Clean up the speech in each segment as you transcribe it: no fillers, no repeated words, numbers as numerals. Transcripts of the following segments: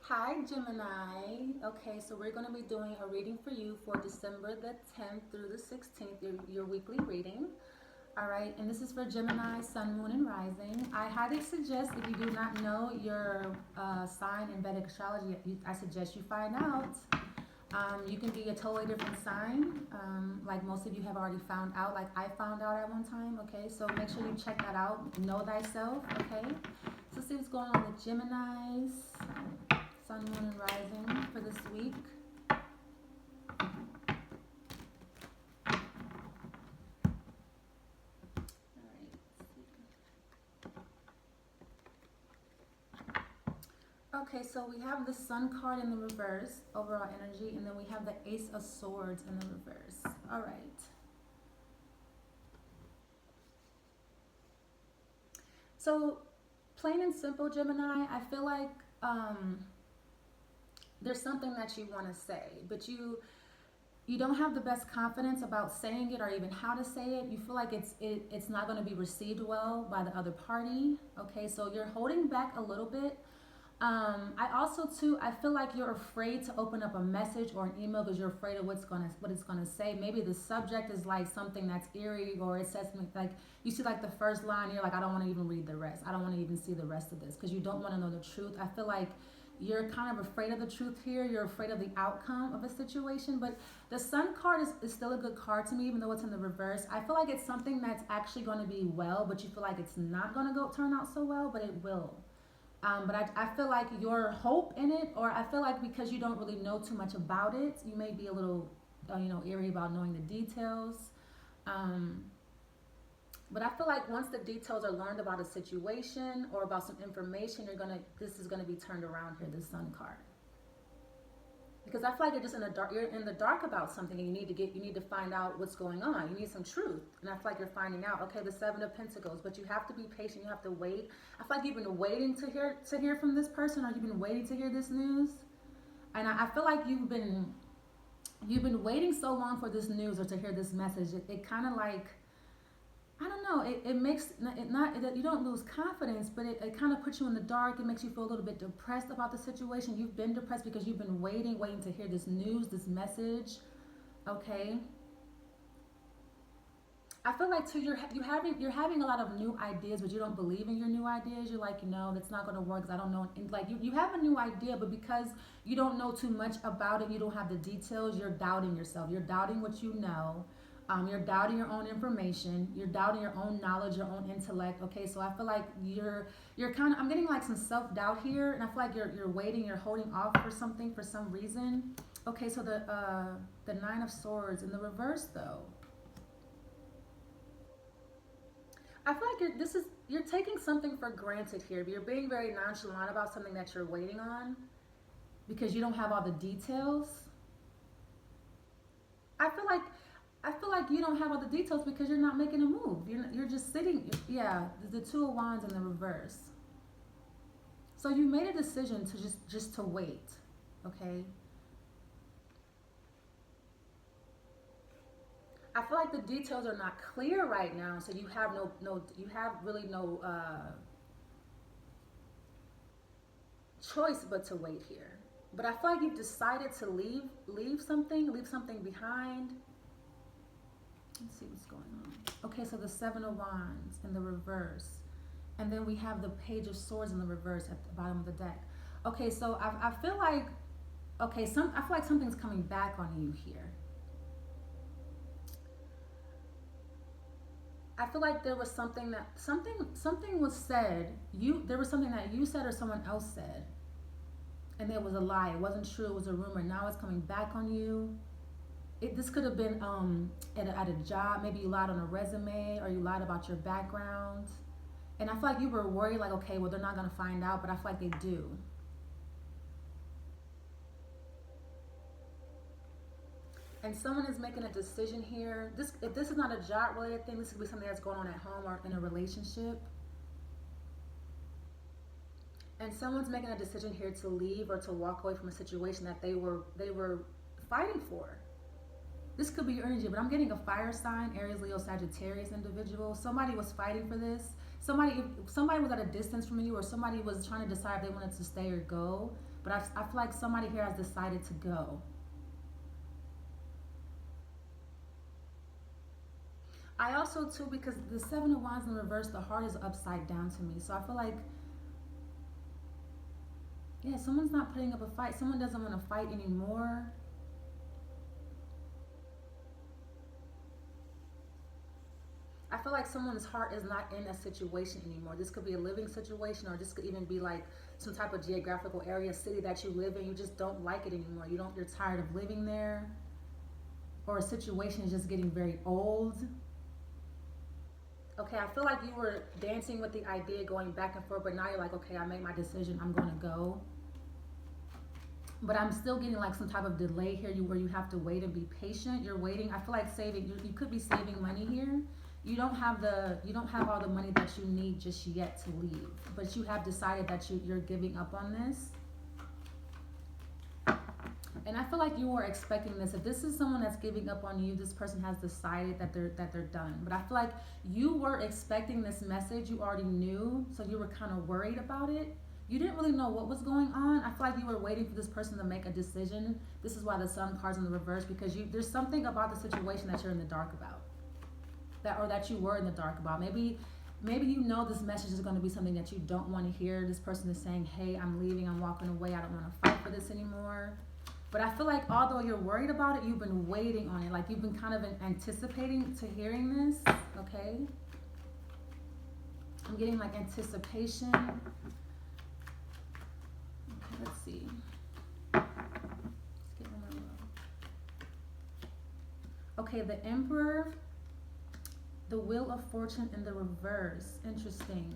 Hi, Gemini. Okay, so we're going to be doing a reading for you for December the 10th through the 16th, your weekly reading. All right, and this is for Gemini, Sun, Moon, and Rising. I highly suggest, if you do not know your sign in Vedic astrology, I suggest you find out. You can be a totally different sign, like most of you have already found out, like I found out at one time. Okay, so make sure you check that out. Know thyself. Okay, so see what's going on with Gemini's. Sun, Moon, and Rising for this week. Okay, so we have the Sun card in the reverse, overall energy, and then we have the Ace of Swords in the reverse. All right. So, plain and simple, Gemini, I feel like there's something that you want to say, but you don't have the best confidence about saying it or even how to say it. You feel like it's not going to be received well by the other party. Okay, so you're holding back a little bit. I also too, I feel like you're afraid to open up a message or an email because you're afraid of what it's gonna say. Maybe the subject is like something that's eerie, or it says something like you see like the first line, you're like, I don't want to even read the rest. I don't want to even see the rest of this because you don't want to know the truth. I feel like you're kind of afraid of the truth here. You're afraid of the outcome of a situation. But the Sun card is still a good card to me, even though it's in the reverse. I feel like it's something that's actually going to be well, but you feel like it's not going to turn out so well, but it will. But I feel like your hope in it, or I feel like because you don't really know too much about it, you may be a little, eerie about knowing the details. Um, but I feel like once the details are learned about a situation or about some information, this is gonna be turned around here, this Sun card. Because I feel like you're just in the dark. You're in the dark about something, and you need to find out what's going on. You need some truth, and I feel like you're finding out. Okay, the Seven of Pentacles, but you have to be patient. You have to wait. I feel like you've been waiting to hear from this person, or you've been waiting to hear this news, and I feel like you've been waiting so long for this news or to hear this message. It kind of like, I don't know. It makes it not you don't lose confidence, but it kind of puts you in the dark. It makes you feel a little bit depressed about the situation. You've been depressed because you've been waiting to hear this news, this message. Okay. I feel like too you're having a lot of new ideas, but you don't believe in your new ideas. You're like, that's not gonna work because I don't know. And like you have a new idea, but because you don't know too much about it, you don't have the details. You're doubting yourself. You're doubting what you know. You're doubting your own information. You're doubting your own knowledge, your own intellect. Okay, so I feel like you're kind of, I'm getting like some self doubt here, and I feel like you're waiting, you're holding off for something for some reason. Okay, so the Nine of Swords in the reverse though. I feel like you're taking something for granted here. You're being very nonchalant about something that you're waiting on because you don't have all the details. I feel like you don't have all the details because you're not making a move. You're just sitting. Yeah, the Two of Wands in the reverse. So you made a decision to just to wait. Okay. I feel like the details are not clear right now, so you have you have really no choice but to wait here. But I feel like you've decided to leave something behind. Let's see what's going on. Okay, so the Seven of Wands in the reverse, and then we have the Page of Swords in the reverse at the bottom of the deck. Okay, so I feel like I feel like something's coming back on you here. I feel like there was something was said. There was something that you said or someone else said, and it was a lie. It wasn't true. It was a rumor. Now it's coming back on you. This could have been at a job. Maybe you lied on a resume, or you lied about your background. And I feel like you were worried, like, okay, well, they're not gonna find out, but I feel like they do. And someone is making a decision here. If this is not a job related thing, this could be something that's going on at home or in a relationship. And someone's making a decision here to leave or to walk away from a situation that they were fighting for. This could be your energy, but I'm getting a fire sign, Aries, Leo, Sagittarius individual. Somebody was fighting for this. Somebody was at a distance from you, or somebody was trying to decide if they wanted to stay or go. but I feel like somebody here has decided to go. I also too, because the Seven of Wands in reverse, the heart is upside down to me. So I feel like, yeah, someone's not putting up a fight. Someone doesn't want to fight anymore. I feel like someone's heart is not in a situation anymore. This could be a living situation, or this could even be like some type of geographical area, city that you live in. You just don't like it anymore. You're tired of living there, or a situation is just getting very old. Okay, I feel like you were dancing with the idea, going back and forth, but now you're like, okay, I made my decision, I'm going to go. But I'm still getting like some type of delay here, where you have to wait and be patient. You're waiting. I feel like saving. You could be saving money here. You don't have all the money that you need just yet to leave, but you have decided that you're giving up on this. And I feel like you were expecting this. If this is someone that's giving up on you, this person has decided that they're done. But I feel like you were expecting this message. You already knew, so you were kind of worried about it. You didn't really know what was going on. I feel like you were waiting for this person to make a decision. This is why the Sun card's in the reverse, because there's something about the situation that you're in the dark about. That you were in the dark about. Maybe you know this message is going to be something that you don't want to hear. This person is saying, hey, I'm leaving, I'm walking away, I don't want to fight for this anymore. But I feel like although you're worried about it, you've been waiting on it. Like you've been kind of anticipating to hearing this, okay? I'm getting like anticipation. Okay, let's see. Let's get one more row. Okay, the Emperor, the Wheel of Fortune in the reverse. Interesting.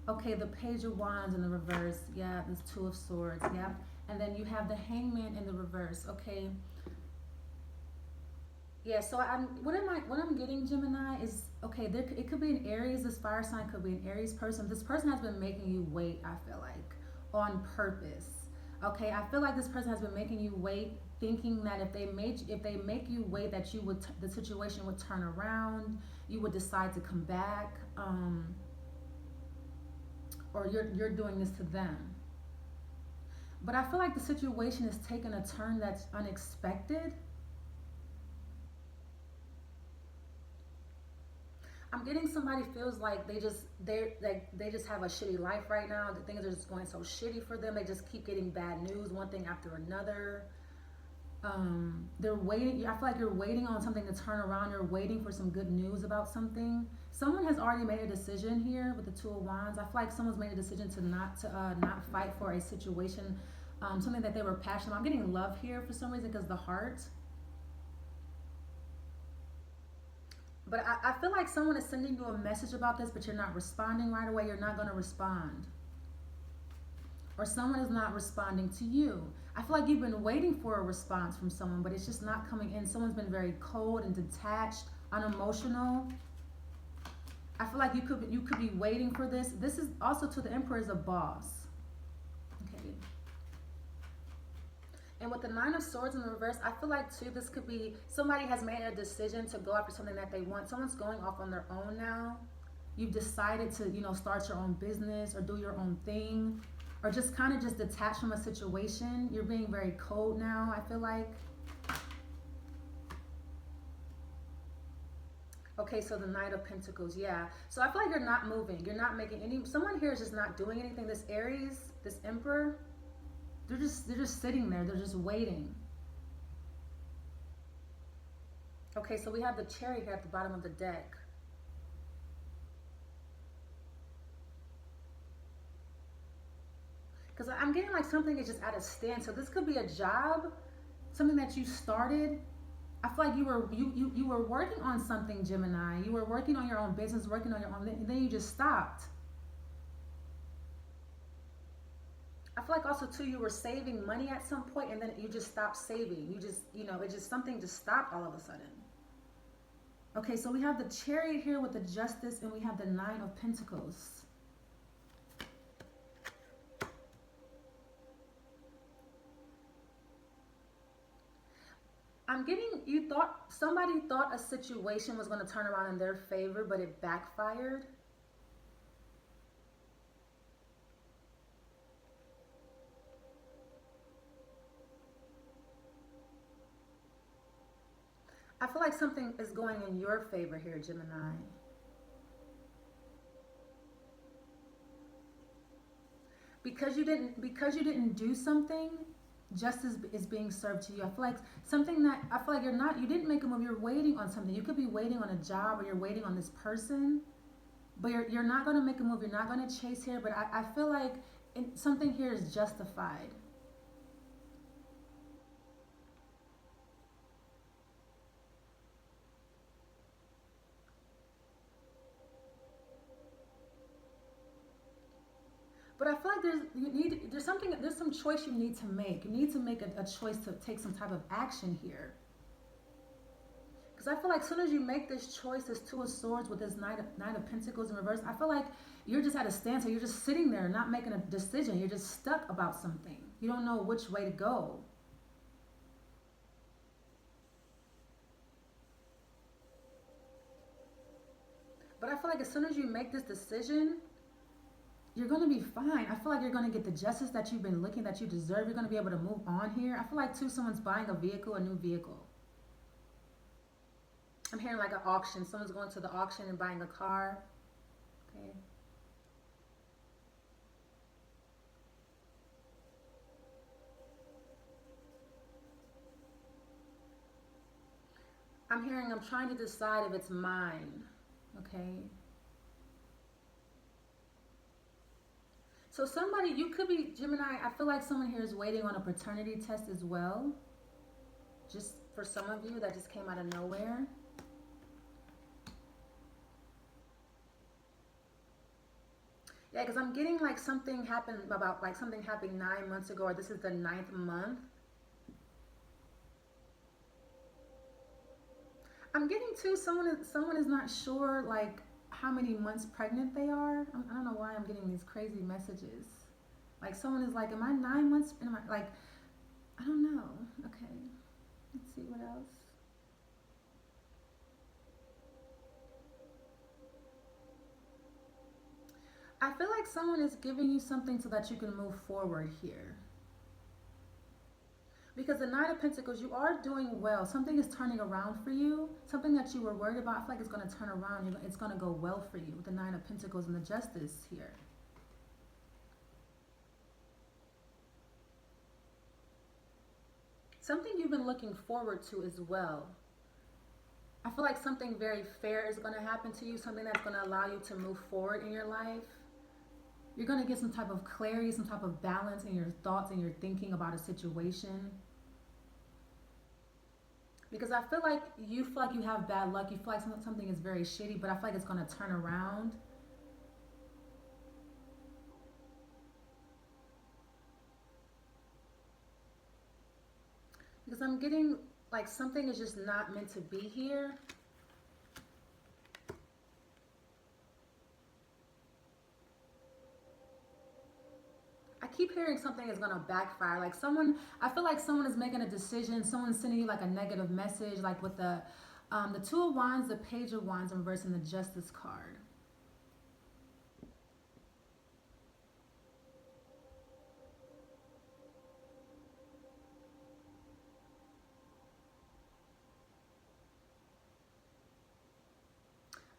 Okay, the Page of Wands in the reverse. Yeah, this Two of Swords. Yeah. And then you have the Hangman in the reverse. Okay. Yeah, so what I'm getting, Gemini, is okay, it could be an Aries. This fire sign could be an Aries person. This person has been making you wait, I feel like, on purpose. Okay, I feel like this person has been making you wait, thinking that if they make you wait, that the situation would turn around, you would decide to come back, or you're doing this to them. But I feel like the situation is taking a turn that's unexpected. I'm getting somebody feels like they just have a shitty life right now. The things are just going so shitty for them. They just keep getting bad news, one thing after another. They're waiting. I feel like you're waiting on something to turn around. You're waiting for some good news about something. Someone has already made a decision here with the Two of Wands. I feel like someone's made a decision to not fight for a situation, something that they were passionate about. I'm getting love here for some reason because the heart. But I feel like someone is sending you a message about this, but you're not responding right away. You're not going to respond. Or someone is not responding to you. I feel like you've been waiting for a response from someone, but it's just not coming in. Someone's been very cold and detached, unemotional. I feel like you could be waiting for this. This is also, to the Emperor, is a boss. Okay. And with the Nine of Swords in the reverse, I feel like too, this could be somebody has made a decision to go after something that they want. Someone's going off on their own now. You've decided to, start your own business or do your own thing, or just kind of just detach from a situation. You're being very cold now, I feel like. Okay, so the Knight of Pentacles, yeah. So I feel like you're not moving. You're not making any, someone here is just not doing anything. This Aries, this Emperor, they're just sitting there. They're just waiting. Okay, so we have the Chariot here at the bottom of the deck. Because I'm getting like something is just at a standstill. This could be a job, something that you started. I feel like you were working on something, Gemini. You were working on your own business, working on your own, and then you just stopped. I feel like also too, you were saving money at some point, and then you just stopped saving. You just, it just, something just stopped all of a sudden. Okay, so we have the Chariot here with the Justice, and we have the Nine of Pentacles. I'm getting, somebody thought a situation was going to turn around in their favor, but it backfired. I feel like something is going in your favor here, Gemini. Because you didn't do something, justice is being served to you. I feel like you didn't make a move, you're waiting on something. You could be waiting on a job, or you're waiting on this person, but you're not going to make a move, you're not going to chase here, but I feel like something here is justified. But I feel like there's some choice you need to make. You need to make a choice to take some type of action here. Because I feel like as soon as you make this choice, this Two of Swords with this Knight of Pentacles in reverse, I feel like you're just at a standstill. You're just sitting there, not making a decision. You're just stuck about something. You don't know which way to go. But I feel like as soon as you make this decision, you're going to be fine. I feel like you're going to get the justice that you've been looking, that you deserve. You're going to be able to move on here. I feel like too, someone's buying a vehicle, a new vehicle. I'm hearing like an auction. Someone's going to the auction and buying a car. Okay. I'm hearing I'm trying to decide if it's mine. Okay. So somebody, you could be, Gemini, I feel like someone here is waiting on a paternity test as well. Just for some of you, that just came out of nowhere. Yeah, because I'm getting like something happened about like something happened 9 months ago, or this is the 9th month. I'm getting too, someone is not sure like how many months pregnant they are. I don't know why I'm getting these crazy messages. Like someone is like, am I 9 months? Am I like, I don't know. Okay, let's see what else. I feel like someone is giving you something so that you can move forward here. Because the Knight of Pentacles, you are doing well. Something is turning around for you. Something that you were worried about, I feel like it's going to turn around. It's going to go well for you with the Nine of Pentacles and the Justice here. Something you've been looking forward to as well. I feel like something very fair is going to happen to you. Something that's going to allow you to move forward in your life. You're going to get some type of clarity, some type of balance in your thoughts and your thinking about a situation. Because I feel like you have bad luck. You feel like something is very shitty, but I feel like it's going to turn around. Because I'm getting like something is just not meant to be here. I keep hearing something is going to backfire. Like I feel like someone is making a decision. Someone's sending you like a negative message, like with the Two of Wands, the Page of Wands in reverse, and the Justice card.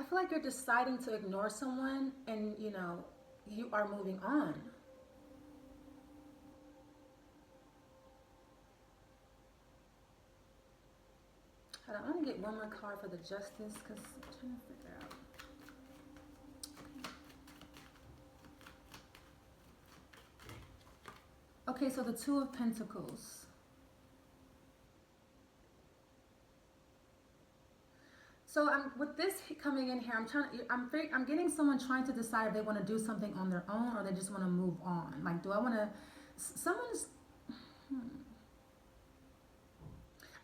I feel like you're deciding to ignore someone and, you know, you are moving on. Hold on, I'm going to get one more card for the Justice because I'm trying to figure out. Okay, so the Two of Pentacles. So with this coming in here, I'm getting someone trying to decide if they want to do something on their own or they just want to move on. Like, do I want to?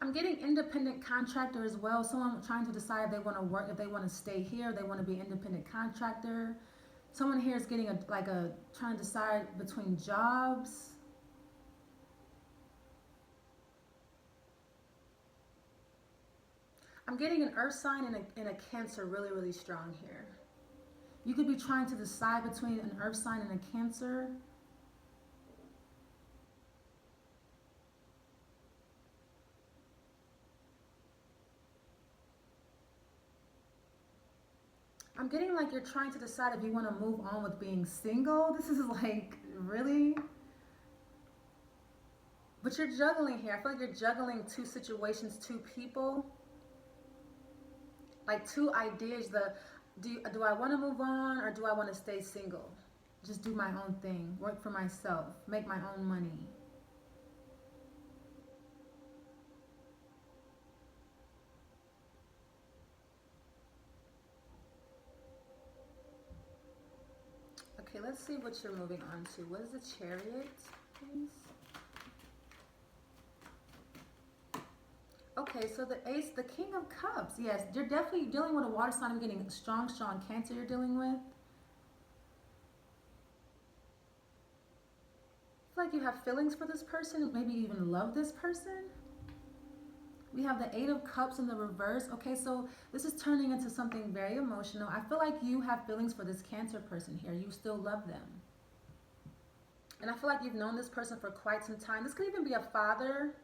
I'm getting independent contractor as well. Someone trying to decide if they want to work, if they want to stay here, they want to be independent contractor. Someone here is getting trying to decide between jobs. I'm getting an Earth sign and a Cancer really, really strong here. You could be trying to decide between an Earth sign and a Cancer. I'm getting like you're trying to decide if you want to move on with being single. This is like, really? But you're juggling here. I feel like you're juggling two situations, two people, like two ideas. Do I want to move on or do I want to stay single? Just do my own thing, work for myself, make my own money. Okay, let's see what you're moving on to. What is the Chariot, please? Okay, so the Ace, the King of Cups. Yes, you're definitely dealing with a water sign. I'm getting strong Cancer you're dealing with. I feel like you have feelings for this person, maybe even love this person. We have the Eight of Cups in the reverse. Okay, so this is turning into something very emotional. I feel like you have feelings for this Cancer person here. You still love them. And I feel like you've known this person for quite some time. This could even be a father.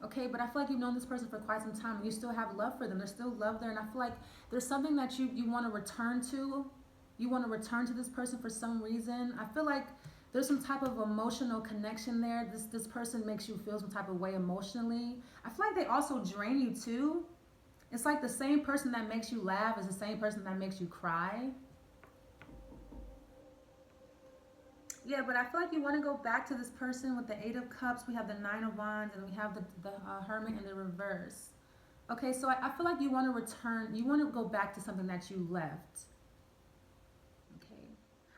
Okay, but I feel like you've known this person for quite some time and you still have love for them. There's still love there. And I feel like there's something that you want to return to. You want to return to this person for some reason. I feel like there's some type of emotional connection there. This person makes you feel some type of way emotionally. I feel like they also drain you too. It's like the same person that makes you laugh is the same person that makes you cry. Yeah, but I feel like you want to go back to this person with the Eight of Cups. We have the Nine of Wands and we have the Hermit in the reverse. Okay, so I feel like you want to return. You want to go back to something that you left.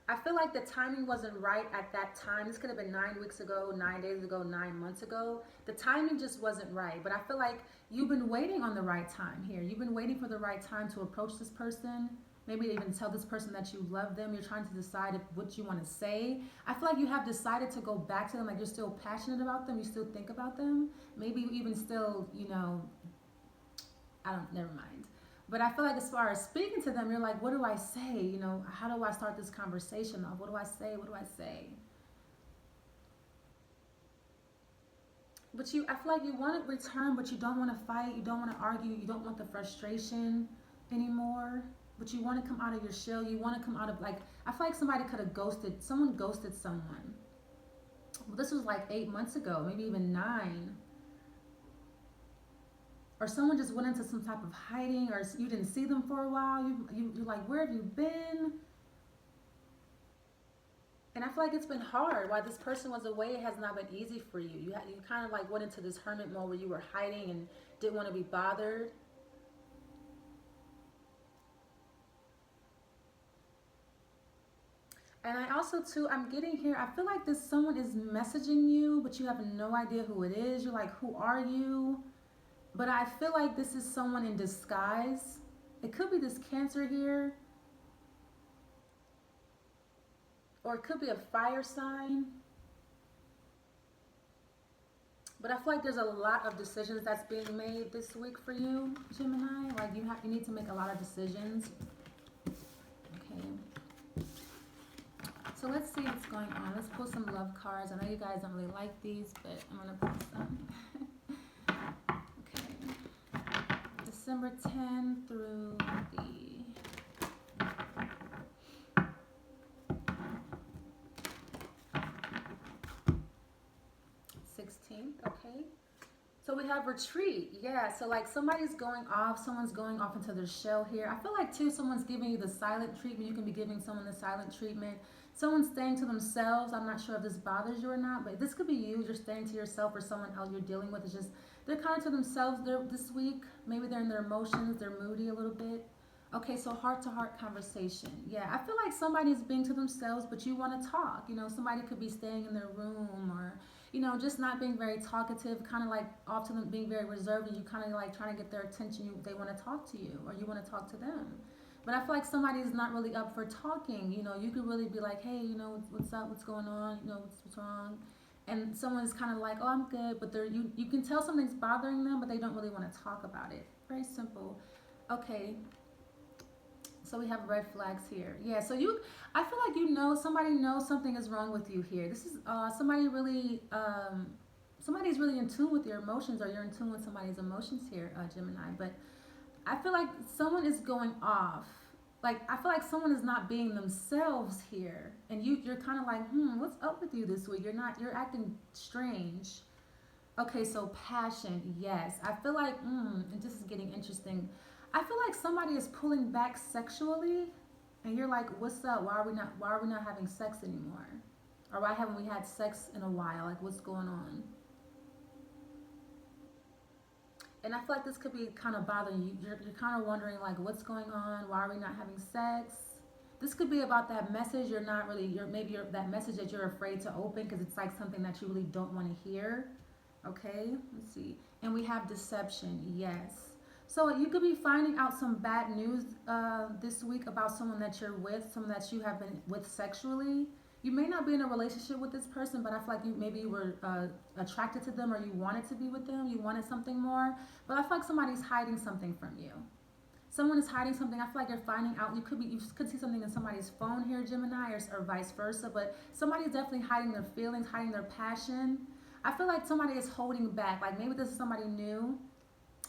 I feel like the timing wasn't right at that time. This could have been 9 weeks ago, 9 days ago, 9 months ago. The timing just wasn't right. But I feel like you've been waiting on the right time here. You've been waiting for the right time to approach this person. Maybe even tell this person that you love them. You're trying to decide what you want to say. I feel like you have decided to go back to them. Like you're still passionate about them. You still think about them. Maybe you even still, never mind. But I feel like as far as speaking to them, you're like, what do I say? How do I start this conversation off? What do I say? What do I say? But I feel like you want to return, but you don't want to fight. You don't want to argue. You don't want the frustration anymore. But you want to come out of your shell. You want to come out of, like, I feel like somebody could have someone ghosted someone. Well, this was like 8 months ago, maybe even 9. Or someone just went into some type of hiding, or you didn't see them for a while. You're like, where have you been? And I feel like it's been hard. While this person was away, it has not been easy for you. You kind of like went into this hermit mode where you were hiding and didn't want to be bothered. And I also too, I'm getting here, I feel like someone is messaging you, but you have no idea who it is. You're like, who are you? But I feel like this is someone in disguise. It could be this Cancer here. Or it could be a fire sign. But I feel like there's a lot of decisions that's being made this week for you, Gemini. Like you need to make a lot of decisions. Okay. So let's see what's going on. Let's pull some love cards. I know you guys don't really like these, but I'm going to pull some. December 10 through the 16th, okay? So we have retreat, yeah. So like someone's going off into their shell here. I feel like too, someone's giving you the silent treatment. You can be giving someone the silent treatment. Someone's staying to themselves. I'm not sure if this bothers you or not, but this could be you. You're staying to yourself, or someone else you're dealing with is just, they're kind of to themselves this week. Maybe they're in their emotions. They're moody a little bit. Okay, so heart-to-heart conversation. Yeah, I feel like somebody's being to themselves, but you want to talk. Somebody could be staying in their room, or, just not being very talkative, kind of like off to them, being very reserved, and you kind of like trying to get their attention. They want to talk to you, or you want to talk to them. But I feel like somebody's not really up for talking. You could really be like, hey, what's up? What's going on? What's wrong? And someone's kind of like, oh, I'm good. But you can tell something's bothering them, but they don't really want to talk about it. Very simple. Okay. So we have red flags here. Yeah, so I feel like somebody knows something is wrong with you here. This is somebody's really in tune with your emotions, or you're in tune with somebody's emotions here, Gemini. But I feel like someone is going off like I feel like someone is not being themselves here, and you're kind of like, what's up with you this week? You're acting strange. Okay, so passion, yes. I feel like, and this is getting interesting. I feel like somebody is pulling back sexually, and you're like, what's up? Why are we not having sex anymore? Or why haven't we had sex in a while? Like, what's going on? And I feel like this could be kind of bothering you. You're kind of wondering, like, what's going on? Why are we not having sex? This could be about that message you're not really, that message that you're afraid to open because it's like something that you really don't want to hear. Okay, let's see. And we have deception, yes. So you could be finding out some bad news this week about someone that you're with, someone that you have been with sexually. You may not be in a relationship with this person, but I feel like you were attracted to them, or you wanted to be with them. You wanted something more, but I feel like somebody's hiding something from you. Someone is hiding something. I feel like you're finding out. You could see something in somebody's phone here, Gemini, or vice versa. But somebody's definitely hiding their feelings, hiding their passion. I feel like somebody is holding back. Like maybe this is somebody new,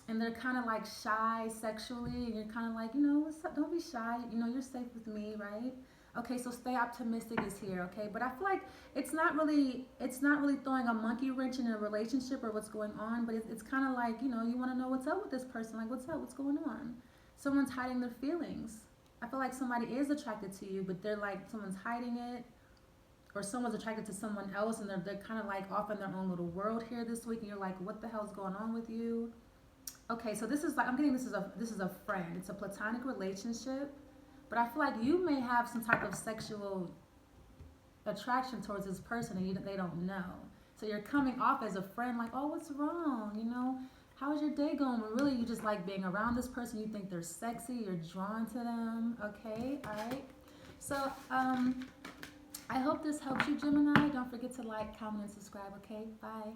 and they're kind of like shy sexually, and you're kind of like, what's up? Don't be shy. You're safe with me, right? Okay, so stay optimistic is here, okay? But I feel like it's not really throwing a monkey wrench in a relationship or what's going on, but it's kind of like, you want to know what's up with this person. Like, what's up? What's going on? Someone's hiding their feelings. I feel like somebody is attracted to you, but they're like, someone's hiding it, or someone's attracted to someone else, and they're kind of like off in their own little world here this week, and you're like, what the hell's going on with you? Okay, so this is like, I'm getting this is a friend. It's a platonic relationship, but I feel like you may have some type of sexual attraction towards this person, and they don't know. So you're coming off as a friend, like, oh, what's wrong? How's your day going? But really, you just like being around this person. You think they're sexy. You're drawn to them. Okay, all right. So I hope this helps you, Gemini. Don't forget to like, comment, and subscribe. Okay, bye.